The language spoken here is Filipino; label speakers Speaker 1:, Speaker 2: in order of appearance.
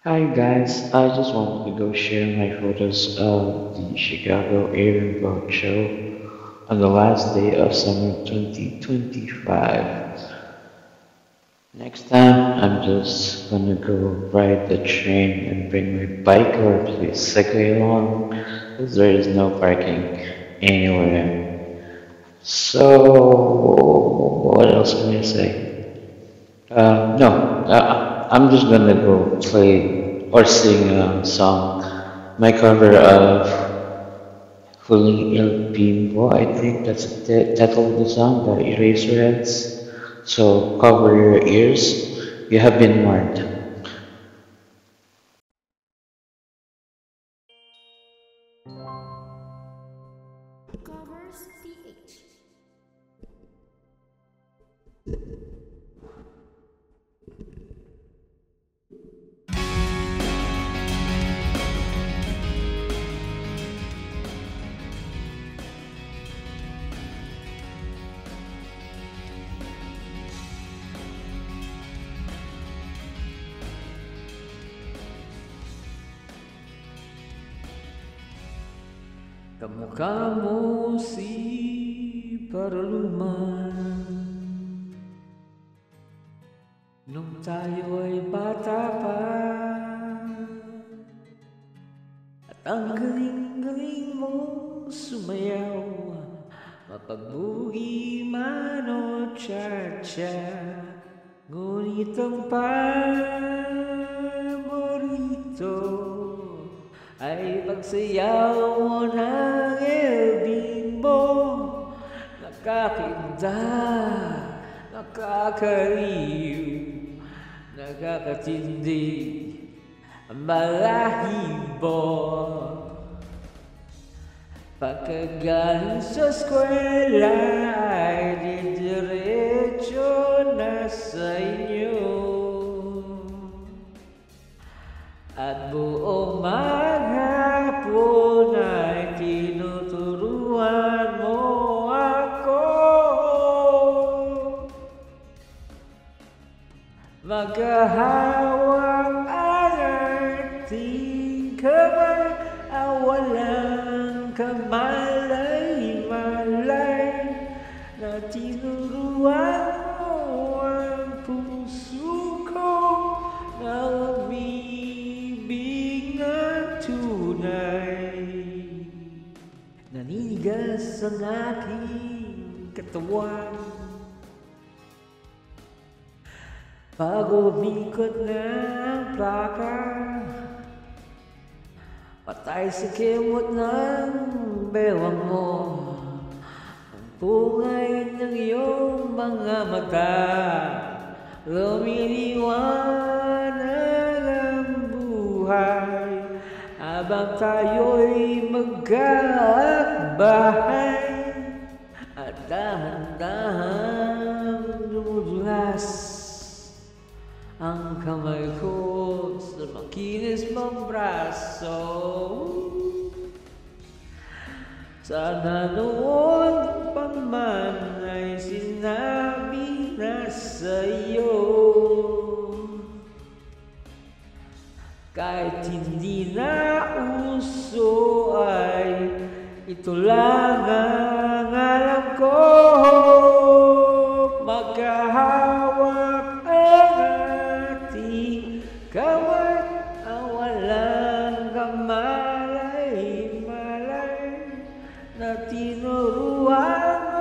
Speaker 1: Hi guys, I just wanted to go share my photos of the Chicago Air Boat Show on the last day of summer 2025. Next time, I'm just gonna go ride the train and bring my bike or please Segway along because there is no parking anywhere. So, what else can I say? No, I'm just gonna go play or sing a song. My cover of Huling El Bimbo, I think that's the title of the song by Eraserheads. So cover your ears. You have been warned.
Speaker 2: Covers PH.
Speaker 3: Kamukha mo si Paraluman nung tayo ay bata pa. At ang galing-galing mong sumayaw, mapagbugi man o cha-cha. Ngunit ang paborito ay pagsayaw mo ng El Bimbo. Nakakainda, nakakaliw, nakakatindi, balahibo. Pagkagaling sa eskwela ay didiretso na sa inyo. At buong maghapon ay tinuturuan mo ako maghahawak ang ating kamay, walang kamalay-malay na tinuruan mo ang puso ko na umibig ng tunay. Naninigas ang aking katawan pag umikot na ang plaka, patay sa kimot ng bewang mo. Ang pungay ng iyong mga mata, lumiliwanag ang buhay habang tayo'y magkakbahay. At dahan-dahan dumudulas ang kamay ko sa makinis mong braso. Sana noon pa man ay sinabi na sa'yo, kahit hindi na uso ay ito lang ang alam ko. Magkahawak ang ating kamay, walang kamalay-malay na tinuruan